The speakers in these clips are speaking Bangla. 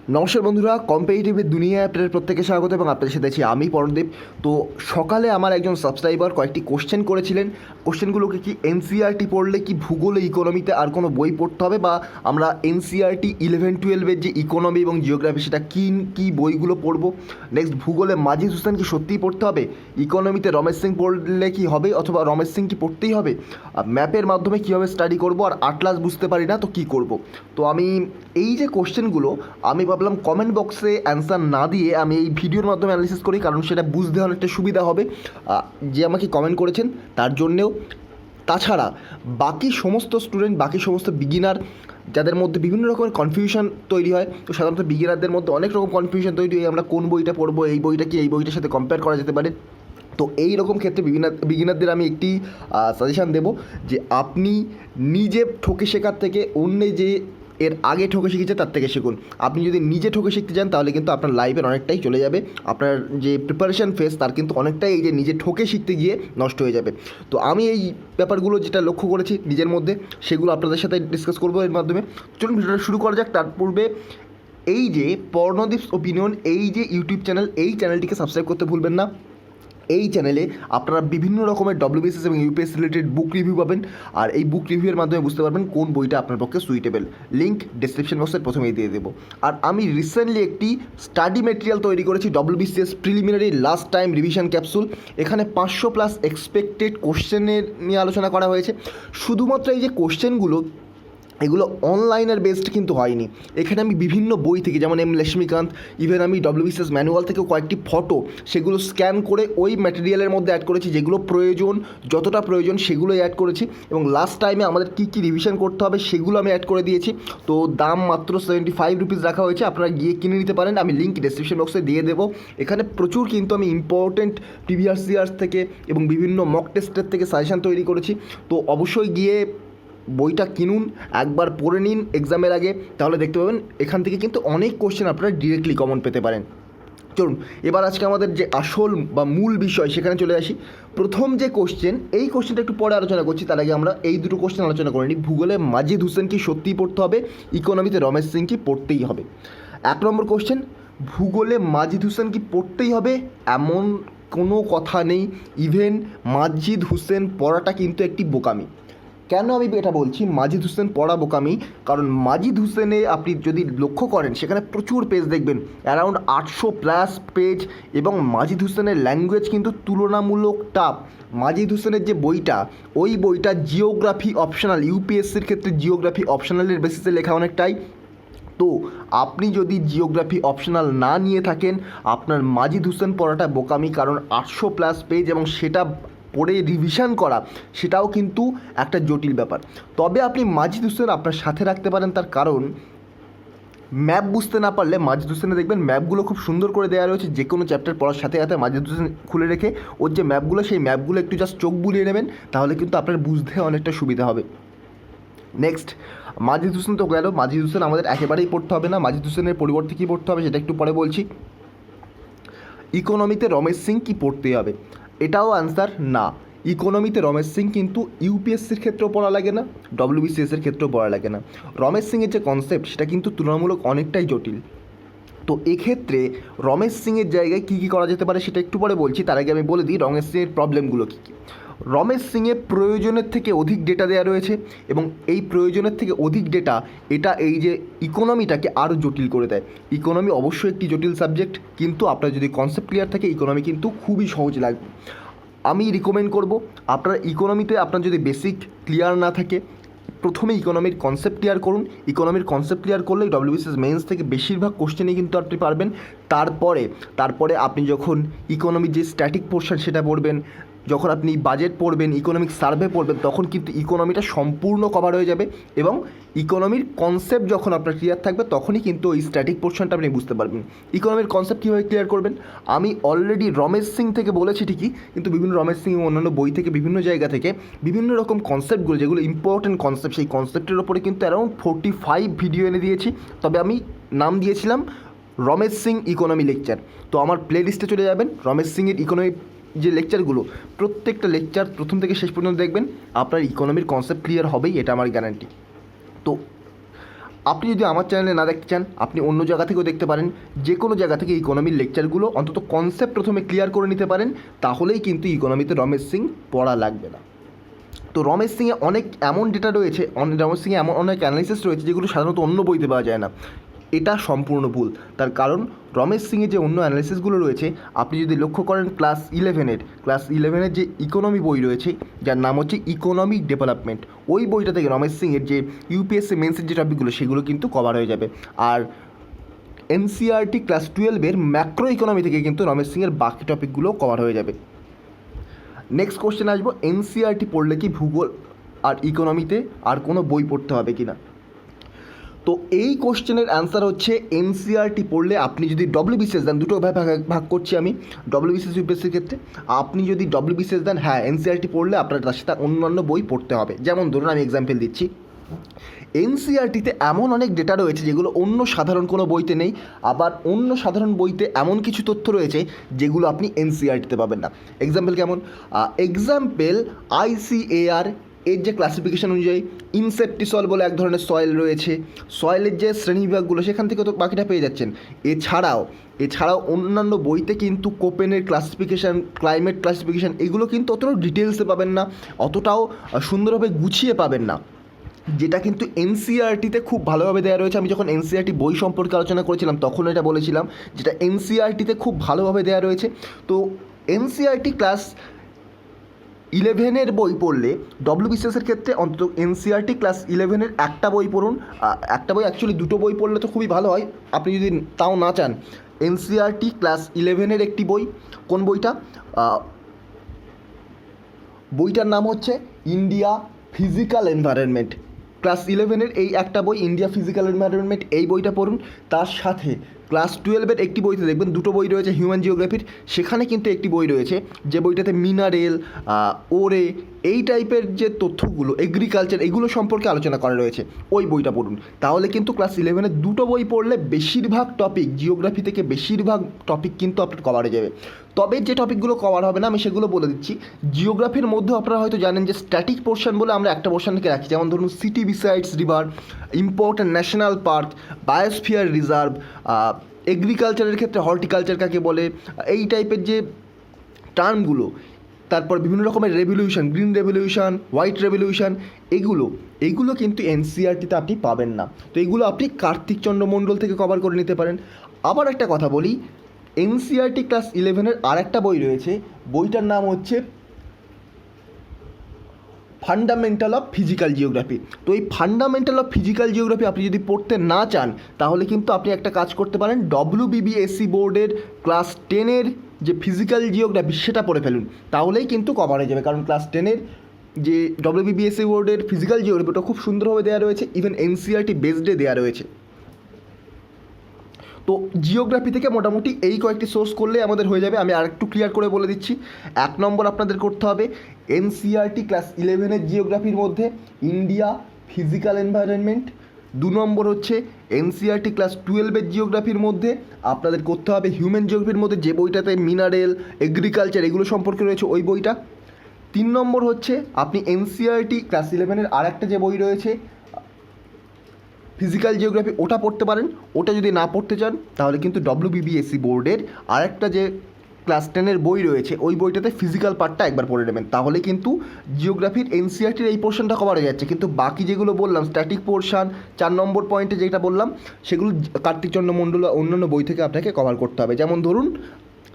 নমস্কার বন্ধুরা, কম্পিটিটিভের দুনিয়ায় আপনাদের প্রত্যেকে স্বাগত এবং আপনাদের সাথে আছি আমি পরমদীপ। তো সকালে আমার একজন সাবস্ক্রাইবার কয়েকটি কোশ্চেন করেছিলেন। কোশ্চেনগুলোকে কি এনসিইআরটি পড়লে কি ভূগোলে ইকোনমিতে আর কোনো বই পড়তে হবে, বা আমরা এনসিইআরটি 11-12-এর যে ইকোনমি এবং জিওগ্রাফি সেটা কী বইগুলো পড়বো। নেক্সট, ভূগোলে মাজিদ হোসেন কি সত্যিই পড়তে হবে, ইকোনমিতে রমেশ সিং পড়লে কি হবে, অথবা রমেশ সিং কি পড়তেই হবে, ম্যাপের মাধ্যমে কীভাবে স্টাডি করব, আর আটলাস বুঝতে পারি না তো কী করব। তো আমি এই যে কোশ্চেনগুলো আমি ভাবলাম কমেন্ট বক্সে অ্যান্সার না দিয়ে আমি এই ভিডিওর মাধ্যমে অ্যানালিসিস করি, কারণ সেটা বুঝতে অনেকটা সুবিধা হবে যে আমাকে কমেন্ট করেছেন তার জন্যেও। তাছাড়া বাকি সমস্ত স্টুডেন্ট, বাকি সমস্ত বিগিনার যাদের মধ্যে বিভিন্ন রকমের কনফিউশন তৈরি হয়, তো সাধারণত বিগিনারদের মধ্যে অনেক রকম কনফিউশন তৈরি হয়, আমরা কোন বইটা পড়বো, এই বইটা কি এই বইটার সাথে কম্পেয়ার করা যেতে পারে। তো এই রকম ক্ষেত্রে বিগিনারদের আমি একটি সাজেশান দেব যে আপনি নিজে ঠকে শেখার থেকে অন্য যে এর আগে ঠকে শিখেছে তার থেকে শিখুন। আপনি যদি নিজে ঠকে শিখতে চান তাহলে কিন্তু আপনার লাইফের অনেকটাই চলে যাবে, আপনার যে প্রিপারেশান ফেস তার কিন্তু অনেকটাই এই যে নিজে ঠকে শিখতে গিয়ে নষ্ট হয়ে যাবে। তো আমি এই ব্যাপারগুলো যেটা লক্ষ্য করেছি নিজের মধ্যে সেগুলো আপনাদের সাথে ডিসকাস করবো এর মাধ্যমে। চলুন ভিডিওটা শুরু করা যাক। তার পূর্বে এই যে পর্ণদীপস ওপিনিয়ন এই যে ইউটিউব চ্যানেল, এই চ্যানেলটিকে সাবস্ক্রাইব করতে ভুলবেন না। এই চ্যানেলে আপনারা বিভিন্ন রকমের ডব্লিউবিসিএস এবং ইউপিএসসি রিলেটেড বুক রিভিউ পাবেন, আর এই বুক রিভিউয়ের মাধ্যমে বুঝতে পারবেন কোন বইটা আপনার পক্ষে সুইটেবল। লিঙ্ক ডেসক্রিপশন বক্সের প্রথমেই দিয়ে দেবো। আর আমি রিসেন্টলি একটি স্টাডি মেটেরিয়াল তৈরি করেছি, WBCS preliminary last time revision capsule. এখানে 500+ এক্সপেক্টেড কোশ্চেনের নিয়ে আলোচনা করা হয়েছে। শুধুমাত্র এই যে কোশ্চেনগুলো এগুলো অনলাইনের বেসড কিন্তু হয়নি, এখানে আমি বিভিন্ন বই থেকে, যেমন এম লক্ষ্মীকান্ত, ইভেন আমি ডব্লিউবিসিএস ম্যানুয়াল থেকেও কয়েকটি ফটো সেগুলো স্ক্যান করে ওই ম্যাটেরিয়ালের মধ্যে অ্যাড করেছি, যেগুলো প্রয়োজন, যতটা প্রয়োজন সেগুলোই অ্যাড করেছি। এবং লাস্ট টাইমে আমাদের কী কী রিভিশন করতে হবে সেগুলো আমি অ্যাড করে দিয়েছি। তো দাম মাত্র 75 রুপিস রাখা হয়েছে, আপনারা গিয়ে কিনে নিতে পারেন, আমি লিঙ্ক ডেসক্রিপশন বক্সে দিয়ে দেবো। এখানে প্রচুর কিন্তু আমি ইম্পর্টেন্ট প্রিভিয়াস ইয়ার্স থেকে এবং বিভিন্ন মক টেস্টের থেকে সাজেশান তৈরি করেছি। তো অবশ্যই গিয়ে বইটা কিনুন, একবার পড়ে নিন এক্সামের আগে, তাহলে দেখতে পাবেন এখান থেকে কিন্তু অনেক কোশ্চেন আপনারা ডিরেক্টলি কমন পেতে পারেন। চলুন এবার আজকে আমাদের যে আসল বা মূল বিষয় সেখানে চলে আসি। প্রথম যে কোশ্চেন, এই কোশ্চেনটা একটু পরে আলোচনা করছি, তার আগে আমরা এই দুটো কোশ্চেন আলোচনা করে নিই। ভূগোলে মাজিদ হোসেন কি সত্যিই পড়তে হবে, ইকোনমিতে রমেশ সিং কি পড়তেই হবে। 1 নম্বর কোশ্চেন, ভূগোলে মাজিদ হোসেন কি পড়তেই হবে এমন কোনো কথা নেই। ইভেন মাজিদ হোসেন পড়াটা কিন্তু একটি বোকামি। কেন আমি এটা বলছি মাজিদ হোসেন পড়া বোকামি, কারণ মাজিদ হোসেনে আপনি যদি লক্ষ্য করেন সেখানে প্রচুর পেজ দেখবেন, অ্যারাউন্ড 800+ পেজ, এবং মাজিদ হোসেনের ল্যাঙ্গুয়েজ কিন্তু তুলনামূলক টাফ। মাজিদ হোসেনের যে বইটা, ওই বইটা জিওগ্রাফি অপশনাল, ইউপিএসসির ক্ষেত্রে জিওগ্রাফি অপশনালের বেসিসে লেখা অনেকটাই। তো আপনি যদি জিওগ্রাফি অপশনাল না নিয়ে থাকেন, আপনার মাজিদ হোসেন পড়াটা বোকামি, কারণ 800+ পেজ এবং সেটা পড়ে রিভিশন করা সেটাও কিন্তু একটা জটিল ব্যাপার। তবে আপনি মাজিদ হোসেন আপনার সাথে রাখতে পারেন, তার কারণ ম্যাপ বুঝতে না পারলে মাজিদ হোসেনে দেখবেন ম্যাপগুলো খুব সুন্দর করে দেওয়া রয়েছে। যে কোনো চ্যাপ্টার পড়ার সাথে সাথে মাজিদ হোসেন খুলে রেখে ওর যে ম্যাপগুলো, সেই ম্যাপগুলো একটু জাস্ট চোখ বুলিয়ে নেবেন, তাহলে কিন্তু আপনার বুঝতে অনেকটা সুবিধা হবে। নেক্সট, মাজিদ হোসেন তো গেল, মাজিদ হোসেন আমাদের একেবারেই পড়তে হবে না। মাজিদ হোসেনের পরিবর্তে কী পড়তে হবে সেটা একটু পরে বলছি। ইকোনমিতে রমেশ সিং কি পড়তেই হবে, এটাও অ্যান্সার না। ইকোনমিতে রমেশ সিং কিন্তু ইউপিএসসির ক্ষেত্রেও পড়া লাগে না, ডব্লিউবিসিএসের ক্ষেত্রেও পড়া লাগে না। রমেশ সিংয়ের যে কনসেপ্ট সেটা কিন্তু তুলনামূলক অনেকটাই জটিল। তো এক্ষেত্রে রমেশ সিংয়ের জায়গায় কী কী করা যেতে পারে সেটা একটু পরে বলছি, তার আগে আমি বলে দিই রমেশ সিংয়ের প্রবলেমগুলো কী কী। রমেশ সিংয়ে প্রয়োজনের থেকে অধিক ডেটা দেওয়া রয়েছে, এবং এই প্রয়োজনের থেকে অধিক ডেটা এটা এই যে ইকোনমিটাকে আরও জটিল করে দেয়। ইকোনমি অবশ্যই একটি জটিল সাবজেক্ট, কিন্তু আপনার যদি কনসেপ্ট ক্লিয়ার থাকে ইকোনমি কিন্তু খুবই সহজ লাগবে। আমি রিকমেন্ড করব আপনারা ইকোনমিতে আপনার যদি বেসিক ক্লিয়ার না থাকে, প্রথমে ইকোনমির কনসেপ্ট ক্লিয়ার করুন। ইকোনমির কনসেপ্ট ক্লিয়ার করলেই ডব্লিউবিসিএস মেন্স থেকে বেশিরভাগ কোশ্চেনই কিন্তু আপনি পারবেন। তারপরে আপনি যখন ইকোনমির যে স্ট্যাটিক পোর্শন সেটা পড়বেন, যখন আপনি বাজেট পড়বেন, ইকোনমিক সার্ভে পড়বেন, তখন কিন্তু ইকোনমিটা সম্পূর্ণ কভার হয়ে যাবে, এবং ইকোনমির কনসেপ্ট যখন আপনার ক্লিয়ার থাকবে তখনই কিন্তু ওই স্ট্যাটিক পোর্শনটা আপনি বুঝতে পারবেন। ইকোনমির কনসেপ্ট কীভাবে ক্লিয়ার করবেন আমি অলরেডি রমেশ সিং থেকে বলেছি ঠিকই, কিন্তু বিভিন্ন রমেশ সিং এবং অন্যান্য বই থেকে বিভিন্ন জায়গা থেকে বিভিন্ন রকম কনসেপ্টগুলো যেগুলো ইম্পর্টেন্ট কনসেপ্ট, সেই কনসেপ্টের ওপরে কিন্তু অ্যারাউন্ড 45 ভিডিও এনে দিয়েছি। তবে আমি নাম দিয়েছিলাম রমেশ সিং ইকোনমি লেকচার। তো আমার প্লে লিস্টে চলে যাবেন, রমেশ সিংয়ের ইকোনমি যে লেকচারগুলো, প্রত্যেকটা লেকচার প্রথম থেকে শেষ পর্যন্ত দেখবেন, আপনার ইকোনমির কনসেপ্ট ক্লিয়ার হবেই, এটা আমার গ্যারান্টি। তো আপনি যদি আমার চ্যানেলে না দেখতে চান, আপনি অন্য জায়গা থেকেও দেখতে পারেন। যে কোনো জায়গা থেকে ইকোনমির লেকচারগুলো অন্তত কনসেপ্ট প্রথমে ক্লিয়ার করে নিতে পারেন, তাহলেই কিন্তু ইকোনমিতে রমেশ সিং পড়া লাগবে না। তো রমেশ সিংয়ে অনেক এমন ডেটা রয়েছে, রমেশ সিংয়ে এমন অনেক অ্যানালিসিস রয়েছে যেগুলো সাধারণত অন্য বইতে পাওয়া যায় না। এটা সম্পূর্ণ ভুল। তার কারণ রমেশ সিংয়ের যে অন্য অ্যানালিসিসগুলো রয়েছে, আপনি যদি লক্ষ্য করেন ক্লাস ইলেভেনের যে ইকোনমি বই রয়েছে, যার নাম হচ্ছে ইকোনমিক ডেভেলপমেন্ট, ওই বইটা থেকে রমেশ সিংয়ের যে ইউপিএসসি মেন্সের যে টপিকগুলো সেগুলো কিন্তু কভার হয়ে যাবে। আর এনসিইআরটি ক্লাস 12-এর ম্যাক্রো ইকোনমি থেকে কিন্তু রমেশ সিংয়ের বাকি টপিকগুলো কভার হয়ে যাবে। নেক্সট কোশ্চেন আসবো, এনসিইআরটি পড়লে কি ভূগোল আর ইকোনমিতে আর কোনো বই পড়তে হবে কি না? তো এই কোশ্চেনের অ্যান্সার হচ্ছে এনসিইআরটি পড়লে আপনি যদি ডব্লিউবিসিএস দেন, দুটো ভাগ করছি আমি ডব্লিউবিসিএস ইউপিএসসির ক্ষেত্রে। আপনি যদি ডব্লিউবিসিএস দেন, হ্যাঁ এনসিইআরটি পড়লে আপনার তার সাথে অন্যান্য বই পড়তে হবে। যেমন ধরুন আমি এক্সাম্পল দিচ্ছি, এনসিইআরটিতে এমন অনেক ডেটা রয়েছে যেগুলো অন্য সাধারণ কোনো বইতে নেই, আবার অন্য সাধারণ বইতে এমন কিছু তথ্য রয়েছে যেগুলো আপনি এনসিইআরটিতে পাবেন না। এক্সাম্পল কেমন? আইসিএআর এর যে ক্লাসিফিকেশন অনুযায়ী ইনসেপ্টিসল বলে এক ধরনের সয়েল রয়েছে, সয়েলের যে শ্রেণীবিভাগগুলো সেখান থেকে তো বাকিটা পেয়ে যাচ্ছেন। এছাড়াও অন্যান্য বইতে কিন্তু কোপেনের ক্লাসিফিকেশান, ক্লাইমেট ক্লাসিফিকেশান, এগুলো কিন্তু অতটাও ডিটেলসে পাবেন না, অতটাও সুন্দরভাবে গুছিয়ে পাবেন না, যেটা কিন্তু এনসিইআরটিতে খুব ভালোভাবে দেওয়া রয়েছে। আমি যখন এনসিইআরটি বই সম্পর্কে আলোচনা করেছিলাম তখন এটা বলেছিলাম, যেটা এনসিইআরটিতে খুব ভালোভাবে দেওয়া রয়েছে। তো এনসিইআরটি ক্লাস 11-এর বই পড়লে ডব্লিউবিসিএসের ক্ষেত্রে অন্তত এনসিইআরটি ক্লাস 11-এর একটা বই পড়ুন। একটা বই অ্যাকচুয়ালি দুটো বই পড়লে তো খুবই ভালো হয়। আপনি যদি তাও না চান, এনসিইআরটি ক্লাস 11-এর একটি বই, কোন বইটা? বইটার নাম হচ্ছে ইন্ডিয়া ফিজিক্যাল এনভায়রনমেন্ট। ক্লাস 11-এর এই একটা বই ইন্ডিয়া ফিজিক্যাল এনভায়রনমেন্ট, এই বইটা পড়ুন। তার সাথে ক্লাস 12-এর একটি বইতে দেখবেন দুটো বই রয়েছে হিউম্যান জিওগ্রাফির, সেখানে কিন্তু একটি বই রয়েছে যে বইটাতে মিনারেল, ওরে, এই টাইপের যে তথ্যগুলো, এগ্রিকালচার, এগুলো সম্পর্কে আলোচনা করা রয়েছে, ওই বইটা পড়ুন। তাহলে কিন্তু ক্লাস 11-এর দুটো বই পড়লে বেশিরভাগ টপিক, জিওগ্রাফি থেকে বেশিরভাগ টপিক কিন্তু আপনার কভার হয়ে যাবে। তবে যে টপিকগুলো কভার হবে না আমি সেগুলো বলে দিচ্ছি। জিওগ্রাফির মধ্যে আপনারা হয়তো জানেন যে স্ট্যাটিক পোর্শন বলে আমরা একটা পোর্শনকে রাখি, যেমন ধরুন city besides river, important national park, biosphere reserve, এগ্রিকালচারের ক্ষেত্রে হর্টিকালচার কাকে বলে, এই টাইপের যে টার্মগুলো, তারপর বিভিন্ন রকমের revolution, green revolution, white revolution, এগুলো কিন্তু এনসিইআরটিতে আপনি পাবেন না। তো এগুলো আপনি কার্তিক চন্দ্র মণ্ডল থেকে কভার করে নিতে পারেন। আবার একটা কথা বলি, এনসিইআরটি ক্লাস 11-এর আর একটা বই রয়েছে, বইটার নাম হচ্ছে ফান্ডামেন্টাল অফ ফিজিক্যাল জিওগ্রাফি। তো এই ফান্ডামেন্টাল অফ ফিজিক্যাল জিওগ্রাফি আপনি যদি পড়তে না চান, তাহলে কিন্তু আপনি একটা কাজ করতে পারেন, ডব্লিউবিবিএসসি বোর্ডের ক্লাস 10-এর যে ফিজিক্যাল জিওগ্রাফি সেটা পড়ে ফেলুন, তাহলেই কিন্তু কভার হয়ে যাবে। কারণ ক্লাস 10-এর যে ডব্লিউবিবিএসসি বোর্ডের ফিজিক্যাল জিওগ্রাফি ওটা খুব সুন্দরভাবে দেওয়া রয়েছে, ইভেন এনসিইআরটি বেসডে দেওয়া রয়েছে। তো জিওগ্রাফি থেকে মোটামুটি এই কয়েকটি সোর্স করলে আমাদের হয়ে যাবে। আমি আরেকটু ক্লিয়ার করে বলে দিচ্ছি। 1 নম্বর আপনাদের করতে হবে এনসিইআরটি ক্লাস 11-এর জিওগ্রাফির মধ্যে ইন্ডিয়া ফিজিক্যাল এনভায়রনমেন্ট। 2 নম্বর হচ্ছে এনসিইআরটি ক্লাস 12-এর জিওগ্রাফির মধ্যে আপনাদের করতে হবে হিউম্যান জিওগ্রাফির মধ্যে যে বইটাতে মিনারেল, এগ্রিকালচার এগুলো সম্পর্কে রয়েছে ওই বইটা। 3 নম্বর হচ্ছে আপনি এনসিইআরটি ক্লাস 11-এর আর একটা যে বই রয়েছে ফিজিক্যাল জিওগ্রাফি, ওটা পড়তে পারেন। ওটা যদি না পড়তে চান তাহলে কিন্তু ডব্লিউবিবিএসসি বোর্ডের আরেকটা যে ক্লাস 10-এর বই রয়েছে ওই বইটাতে ফিজিক্যাল পার্টটা একবার পড়ে নেবেন, তাহলে কিন্তু জিওগ্রাফির এনসিইআরটির এই পোর্শনটা কভার হয়ে যাচ্ছে। কিন্তু বাকি যেগুলো বললাম স্ট্যাটিক পোর্শন, 4 নম্বর পয়েন্টে যেটা বললাম সেগুলো কার্তিক চন্দ্র মণ্ডল অন্যান্য বই থেকে আপনাকে কভার করতে হবে। যেমন ধরুন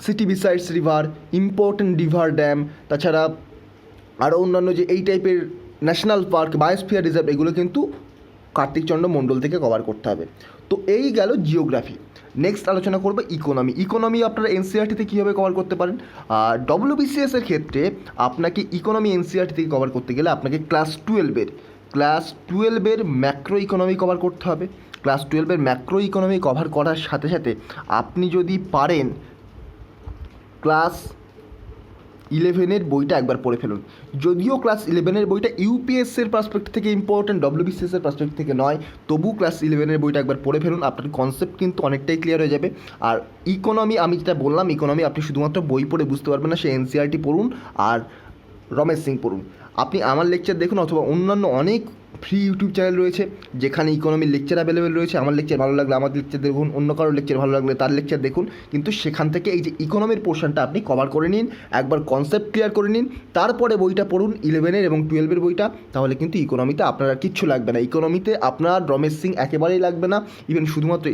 city besides river, important river dam, তাছাড়া আরও অন্যান্য যে এই টাইপের ন্যাশনাল পার্ক, বায়োস্ফিয়ার রিজার্ভ, এগুলো কিন্তু কার্তিক চন্দ্র মণ্ডল থেকে কভার করতে হবে। তো এই গেল জিওগ্রাফি। নেক্সট আলোচনা করবো ইকোনমি আপনারা এনসিইআরটিতে কীভাবে কভার করতে পারেন। ডব্লিউবিসিএসের ক্ষেত্রে আপনাকে ইকোনমি এনসিইআরটি থেকে কভার করতে গেলে আপনাকে ক্লাস 12-এর ম্যাক্রো ইকোনমি কভার করতে হবে। ক্লাস 12-এর ম্যাক্রো ইকোনমি কভার করার সাথে সাথে আপনি যদি পারেন ক্লাস 11-এর বইটা একবার পড়ে ফেলুন। যদিও ক্লাস 11-এর বইটা ইউপিএসসির পার্সপেক্টিভ থেকে ইম্পর্টেন্ট, ডব্লিউবিসিএসের পার্সপেক্টিভ থেকে নয়, তবু ক্লাস 11-এর বইটা একবার পড়ে ফেলুন, আপনার কনসেপ্ট কিন্তু অনেকটাই ক্লিয়ার হয়ে যাবে। আর ইকোনমি আমি যেটা বললাম, ইকোনমি আপনি শুধুমাত্র বই পড়ে বুঝতে পারবেন না, সে এনসিইআরটি পড়ুন। আর রমেশ সিং পড়ুন। আপনি আমার লেকচার দেখুন অথবা অন্যান্য অনেক ফ্রি ইউটিউব চ্যানেল রয়েছে যেখানে ইকোনমির লেকচার অ্যাভেলেবেল রয়েছে। আমার লেকচার ভালো লাগলে আমার লেকচার দেখুন, অন্য কারোর লেকচার ভালো লাগলে তার লেকচার দেখুন, কিন্তু সেখান থেকে এই যে ইকোনমির পোর্শনটা আপনি কভার করে নিন, একবার কনসেপ্ট ক্লিয়ার করে নিন, তারপরে বইটা পড়ুন 11-এর এবং 12-এর বইটা, তাহলে কিন্তু ইকোনমিতে আপনার আর কিচ্ছু লাগবে না। ইকোনমিতে আপনার রমেশ সিং একেবারেই লাগবে না, ইভেন শুধুমাত্র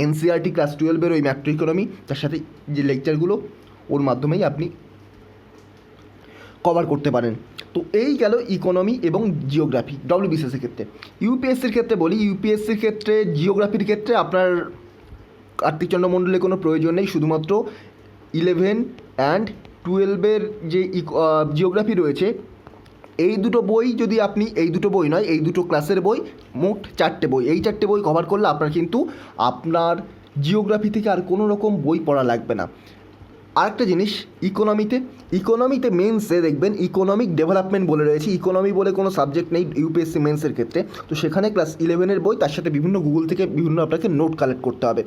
এনসিআরটি ক্লাস 12-এর ওই ম্যাক্রো ইকোনমি তার সাথে যে লেকচারগুলো ওর মাধ্যমেই আপনি কভার করতে পারেন। তো এই গেল ইকোনমি এবং জিওগ্রাফি ডব্লিউবিসিএসের ক্ষেত্রে। ইউপিএসসির ক্ষেত্রে বলি, ইউপিএসসির ক্ষেত্রে জিওগ্রাফির ক্ষেত্রে আপনার কার্তিকচন্দ্র মণ্ডলের কোনো প্রয়োজন নেই, শুধুমাত্র 11 অ্যান্ড 12-এর যে জিওগ্রাফি রয়েছে এই দুটো বই, যদি আপনি এই দুটো বই নয়, এই দুটো ক্লাসের বই, মোট 4টে বই, এই 4টে বই কভার করলে আপনার কিন্তু আপনার জিওগ্রাফি থেকে আর কোনো রকম বই পড়া লাগবে না। আরেকটা জিনিস, ইকোনমিতে মেন্সে দেখবেন ইকোনমিক ডেভেলপমেন্ট বলে রয়েছে, ইকোনমি বলে কোনো সাবজেক্ট নেই ইউপিএসসি মেন্সের ক্ষেত্রে। তো সেখানে ক্লাস 11-এর বই, তার সাথে বিভিন্ন গুগল থেকে বিভিন্ন আপনাকে নোট কালেক্ট করতে হবে,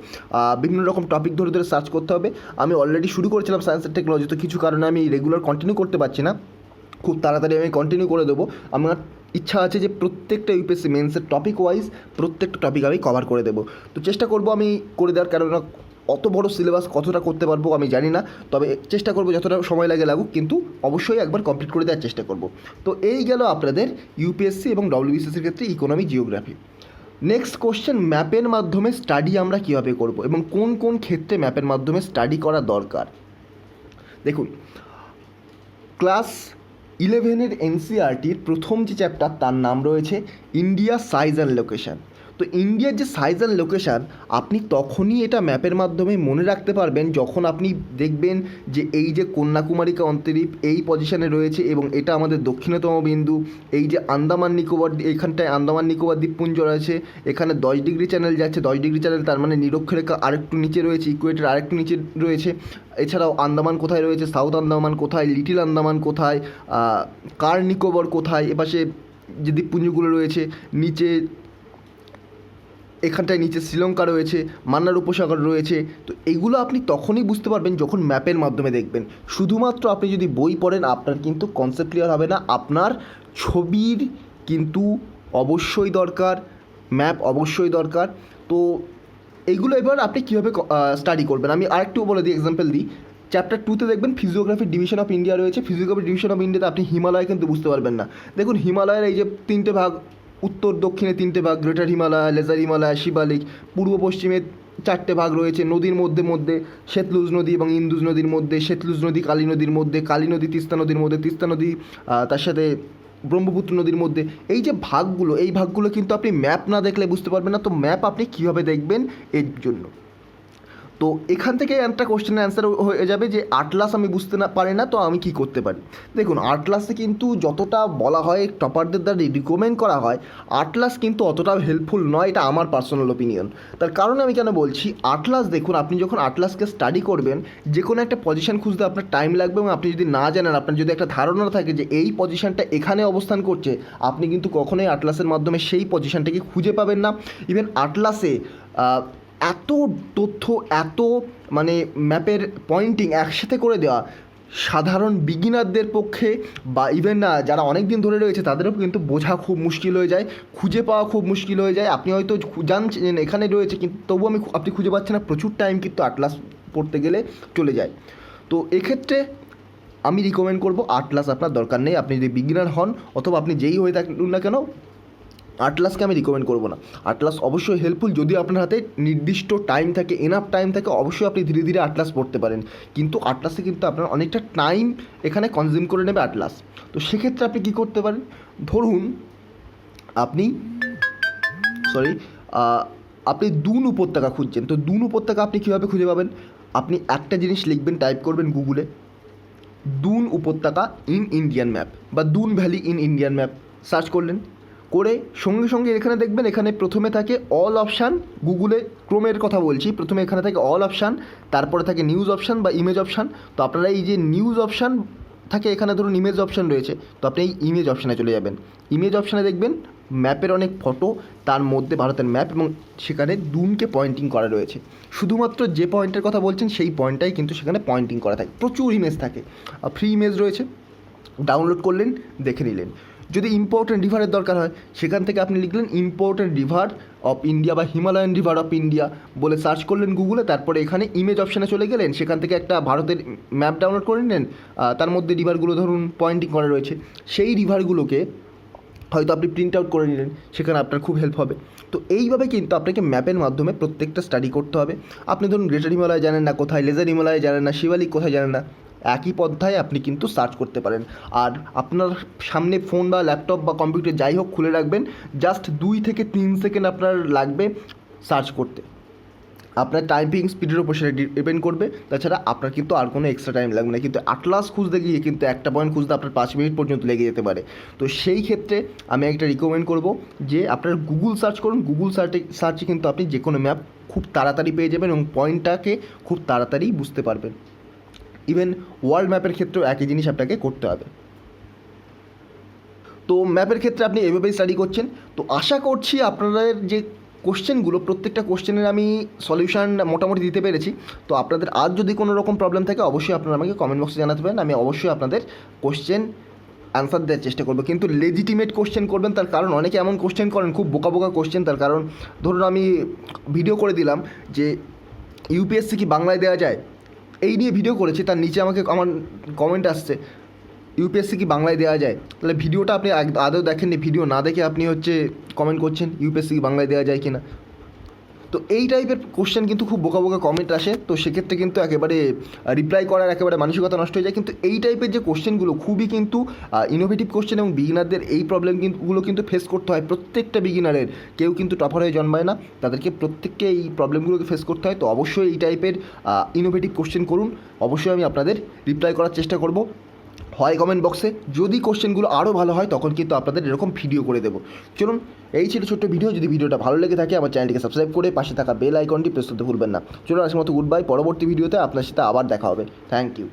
বিভিন্ন রকম টপিক ধরে ধরে সার্চ করতে হবে। আমি অলরেডি শুরু করেছিলাম সায়েন্স অ্যান্ড টেকনোলজি, তো কিছু কারণে আমি রেগুলার কন্টিনিউ করতে পারছি না, খুব তাড়াতাড়ি আমি কন্টিনিউ করে দেবো। আমার ইচ্ছা আছে যে প্রত্যেকটা ইউপিএসসি মেন্সের টপিক ওয়াইজ প্রত্যেকটা টপিক আমি কভার করে দেবো। তো চেষ্টা করবো আমি করে দেওয়ার, কেননা অত বড় সিলেবাস কতটা করতে পারবো আমি জানি না, তবে চেষ্টা করবো যতটা সময় লাগুক, কিন্তু অবশ্যই একবার কমপ্লিট করে দেওয়ার চেষ্টা করব। তো এই গেল আপনাদের ইউপিএসসি এবং ডব্লিউবিসিএসের ক্ষেত্রে ইকোনমি জিওগ্রাফি। নেক্সট কোশ্চেন, ম্যাপের মাধ্যমে স্টাডি আমরা কীভাবে করব এবং কোন কোন ক্ষেত্রে ম্যাপের মাধ্যমে স্টাডি করা দরকার। দেখুন, ক্লাস 11-এর এনসিআরটির প্রথম যে চ্যাপ্টার তার নাম রয়েছে ইন্ডিয়া সাইজ অ্যান্ড লোকেশান। তো ইন্ডিয়ার যে সাইজ অ্যান্ড লোকেশান আপনি তখনই এটা ম্যাপের মাধ্যমে মনে রাখতে পারবেন যখন আপনি দেখবেন যে এই যে কন্যাকুমারিকা অন্তরীপ এই পজিশনে রয়েছে এবং এটা আমাদের দক্ষিণতম বিন্দু, এই যে আন্দামান নিকোবর, এইখানটায় আন্দামান নিকোবর দ্বীপপুঞ্জ রয়েছে, এখানে 10 ডিগ্রি চ্যানেল যাচ্ছে, 10 ডিগ্রি চ্যানেল তার মানে নিরক্ষরেখা আরেকটু নিচে রয়েছে, ইকুয়েটর আরেকটু নিচে রয়েছে। এছাড়াও আন্দামান কোথায় রয়েছে, সাউথ আন্দামান কোথায়, লিটিল আন্দামান কোথায়, কার নিকোবর কোথায়, এপাশে যে দ্বীপপুঞ্জগুলো রয়েছে নিচে, এখানটায় নিচে শ্রীলঙ্কা রয়েছে, মান্নার উপসাগর রয়েছে। তো এইগুলো আপনি তখনই বুঝতে পারবেন যখন ম্যাপের মাধ্যমে দেখবেন। শুধুমাত্র আপনি যদি বই পড়েন আপনার কিন্তু কনসেপ্ট ক্লিয়ার হবে না, আপনার ছবির কিন্তু অবশ্যই দরকার, ম্যাপ অবশ্যই দরকার। তো এইগুলো এবার আপনি কীভাবে স্টাডি করবেন আমি আরেকটু বলে দিই, এক্সাম্পল দিই। চ্যাপ্টার 2-তে দেখবেন ফিজিওগ্রাফি ডিভিশন অফ ইন্ডিয়া রয়েছে। ফিজিওগ্রাফি ডিভিশন অফ ইন্ডিয়াতে আপনি হিমালয় কিন্তু বুঝতে পারবেন না। দেখুন, হিমালয়ের এই যে 3টে ভাগ, উত্তর দক্ষিণে 3টে ভাগ, গ্রেটার হিমালয়, লেজার হিমালয়, শিবালিক, পূর্ব পশ্চিমে 4টে ভাগ রয়েছে, নদীর মধ্যে শেতলুজ নদী এবং ইন্দুজ নদীর মধ্যে, শেতলুজ নদী কালী নদীর মধ্যে, কালী নদী তিস্তা নদীর মধ্যে, তিস্তা নদী তার সাথে ব্রহ্মপুত্র নদীর মধ্যে। এই যে ভাগগুলো, এই ভাগগুলো কিন্তু আপনি ম্যাপ না দেখলে বুঝতে পারবেন না। তো ম্যাপ আপনি কীভাবে দেখবেন এর জন্য, তো এখান থেকে একটা কোশ্চেনের অ্যান্সার হয়ে যাবে যে আটলাস আমি বুঝতে না পারি না, তো আমি কি করতে পারি। দেখুন, আটলাসে কিন্তু যতটা বলা হয় টপারদের দ্বারা রিকমেন্ড করা হয়, আটলাস কিন্তু অতটা হেল্পফুল নয়, এটা আমার পার্সোনাল ওপিনিয়ন। তার কারণ আমি কেন বলছি, আটলাস দেখুন, আপনি যখন আটলাসকে স্টাডি করবেন যে কোনো একটা পজিশন খুঁজতে আপনার টাইম লাগবে, এবং আপনি যদি না জানেন, আপনার যদি একটা ধারণা থাকে যে এই পজিশনটা এখানে অবস্থান করছে, আপনি কিন্তু কখনোই আটলাসের মাধ্যমে সেই পজিশনটাকে খুঁজে পাবেন না। ইভেন আটলাসে এত তথ্য, এত মানে ম্যাপের পয়েন্টিং একসাথে করে দেওয়া সাধারণ বিগিনারদের পক্ষে বা ইভেন যারা অনেক দিন ধরে রয়েছে তাদেরও কিন্তু বোঝা খুব মুশকিল হয়ে যায়, খুঁজে পাওয়া খুব মুশকিল হয়ে যায়। আপনি হয়তো জানছেন এখানে রয়েছে, কিন্তু তবু আপনি খুঁজে পাচ্ছেন না, প্রচুর টাইম কিন্তু আটলাস পড়তে গেলে চলে যায়। তো এক্ষেত্রে আমি রিকমেন্ড করব আটলাস আপনার দরকার নেই। আপনি যদি বিগিনার হন অথবা আপনি যেই হয়ে থাকুন না কেন, আটলাসকে আমি রিকমেন্ড করবো না। আটলাস অবশ্যই হেল্পফুল, যদি আপনার হাতে নির্দিষ্ট টাইম থাকে, এনাফ টাইম থাকে, অবশ্যই আপনি ধীরে ধীরে আটলাস পড়তে পারেন, কিন্তু আটলাসে কিন্তু আপনার অনেকটা টাইম এখানে কনজিউম করে নেবে আটলাস। তো সেক্ষেত্রে আপনি কী করতে পারেন, ধরুন আপনি দুন উপত্যকা খুঁজছেন। তো দুন উপত্যকা আপনি কীভাবে খুঁজে পাবেন, আপনি একটা জিনিস লিখবেন, টাইপ করবেন গুগলে দুন উপত্যকা ইন ইন্ডিয়ান ম্যাপ বা Doon valley in Indian map, search করলেন, করে সঙ্গে সঙ্গে এখানে দেখবেন এখানে প্রথমে থাকে অল অপশান। গুগলে ক্রোমের কথা বলছি, প্রথমে এখানে থাকে অল অপশান, তারপরে থাকে নিউজ অপশান বা ইমেজ অপশান। তো আপনারা এই যে নিউজ অপশান থাকে, এখানে ধরুন ইমেজ অপশান রয়েছে, তো আপনি এই ইমেজ অপশানে চলে যাবেন। ইমেজ অপশানে দেখবেন ম্যাপের অনেক ফটো, তার মধ্যে ভারতের ম্যাপ, এবং সেখানে দুনকে পয়েন্টিং করা রয়েছে। শুধুমাত্র যে পয়েন্টের কথা বলছেন সেই পয়েন্টটাই কিন্তু সেখানে পয়েন্টিং করা থাকে, প্রচুর ইমেজ থাকে, ফ্রি ইমেজ রয়েছে। ডাউনলোড করলেন, দেখে নিলেন। যদি ইম্পর্টেন্ট রিভারের দরকার হয়, সেখান থেকে আপনি লিখলেন ইম্পর্টেন্ট রিভার অফ ইন্ডিয়া বা হিমালয়ান রিভার অফ ইন্ডিয়া বলে সার্চ করলেন গুগলে, তারপরে এখানে ইমেজ অপশানে চলে গেলেন, সেখান থেকে একটা ভারতের ম্যাপ ডাউনলোড করে নিলেন। তার মধ্যে রিভারগুলো ধরুন পয়েন্টিং করা রয়েছে, সেই রিভারগুলোকে হয়তো আপনি প্রিন্ট আউট করে নিলেন, সেখানে আপনার খুব হেল্প হবে। তো এইভাবে কিন্তু আপনাকে ম্যাপের মাধ্যমে প্রত্যেকটা স্টাডি করতে হবে। আপনি ধরুন গ্রেটার হিমালয় জানেন না কোথায়, লেজার হিমালয় জানেন না, শিবালিক কোথায় জানেন না, একই পন্থায় আপনি কিন্তু সার্চ করতে পারেন। আর আপনার সামনে ফোন বা ল্যাপটপ বা কম্পিউটার যাই হোক খুলে রাখবেন, জাস্ট 2 থেকে 3 সেকেন্ড আপনার লাগবে সার্চ করতে। আপনার টাইপিং স্পিডের উপর সেটা ডিপেন্ড করবে, তাছাড়া আপনার কিন্তু আর কোনো এক্সট্রা টাইম লাগবে না। কিন্তু আটলাস খুঁজতে গিয়ে কিন্তু একটা পয়েন্ট খুঁজতে আপনার 5 মিনিট পর্যন্ত লেগে যেতে পারে। তো সেই ক্ষেত্রে আমি একটা রিকমেন্ড করব যে আপনার গুগল সার্চ করুন। গুগল সার্চে কিন্তু আপনি যে কোনো ম্যাপ খুব তাড়াতাড়ি পেয়ে যাবেন এবং পয়েন্টটাকে খুব তাড়াতাড়ি বুঝতে পারবেন। ইভেন ওয়ার্ল্ড ম্যাপের ক্ষেত্রেও একই জিনিস আপনাকে করতে হবে। তো ম্যাপের ক্ষেত্রে আপনি এভাবেই স্টাডি করছেন। তো আশা করছি আপনাদের যে কোশ্চেনগুলো, প্রত্যেকটা কোশ্চেনের আমি সলিউশন মোটামুটি দিতে পেরেছি। তো আপনাদের আর যদি কোনো রকম প্রবলেম থাকে, অবশ্যই আপনারা আমাকে কমেন্ট বক্সে জানাতে পারেন। আমি অবশ্যই আপনাদের কোশ্চেন অ্যান্সার দেওয়ার চেষ্টা করবো, কিন্তু লেজিটিমেট কোশ্চেন করবেন। তার কারণ অনেকে এমন কোশ্চেন করেন, খুব বোকা বোকা কোশ্চেন। তার কারণ ধরুন আমি ভিডিও করে দিলাম যে ইউপিএসসি কি বাংলায় দেওয়া যায়, এই নিয়ে ভিডিও করেছি, তার নিচে আমাকে আমার কমেন্ট আসছে ইউপিএসসি কি বাংলায় দেওয়া যায়। তাহলে ভিডিওটা আপনি আদৌ দেখেননি, ভিডিও না দেখে আপনি কমেন্ট করছেন ইউপিএসসি কি বাংলায় দেওয়া যায় কিনা। তো এই টাইপের কোশ্চেন কিন্তু খুব বোকা বোকা কমেন্ট আসে। তো সেক্ষেত্রে কিন্তু একেবারে রিপ্লাই করার একেবারে মানসিকতা নষ্ট হয়ে যায়। কিন্তু এই টাইপের যে কোশ্চেনগুলো খুবই কিন্তু ইনোভেটিভ কোশ্চেন, এবং বিগিনারদের এই প্রবলেমগুলো কিন্তু ফেস করতে হয়। প্রত্যেকটা বিগিনারের, কেউ কিন্তু টপার হয়ে জন্মায় না, তাদেরকে প্রত্যেককে এই প্রবলেমগুলোকে ফেস করতে হয়। তো অবশ্যই এই টাইপের ইনোভেটিভ কোশ্চেন করুন, অবশ্যই আমি আপনাদের রিপ্লাই করার চেষ্টা করব, হয় কমেন্ট বক্সে। যদি কোশ্চেনগুলো আরও ভালো হয় তখন কিন্তু আপনাদের এরকম ভিডিও করে দেবো। চলুন, এই ছিল ছোট্ট ভিডিও। যদি ভিডিওটা ভালো লেগে থাকে আমার চ্যানেলটিকে সাবস্ক্রাইব করে পাশে থাকা বেল আইকনটি প্রেস করতে ভুলবেন না। চলুন আজকের মতো গুড বাই। পরবর্তী ভিডিওতে আপনার সাথে আবার দেখা হবে। Thank you.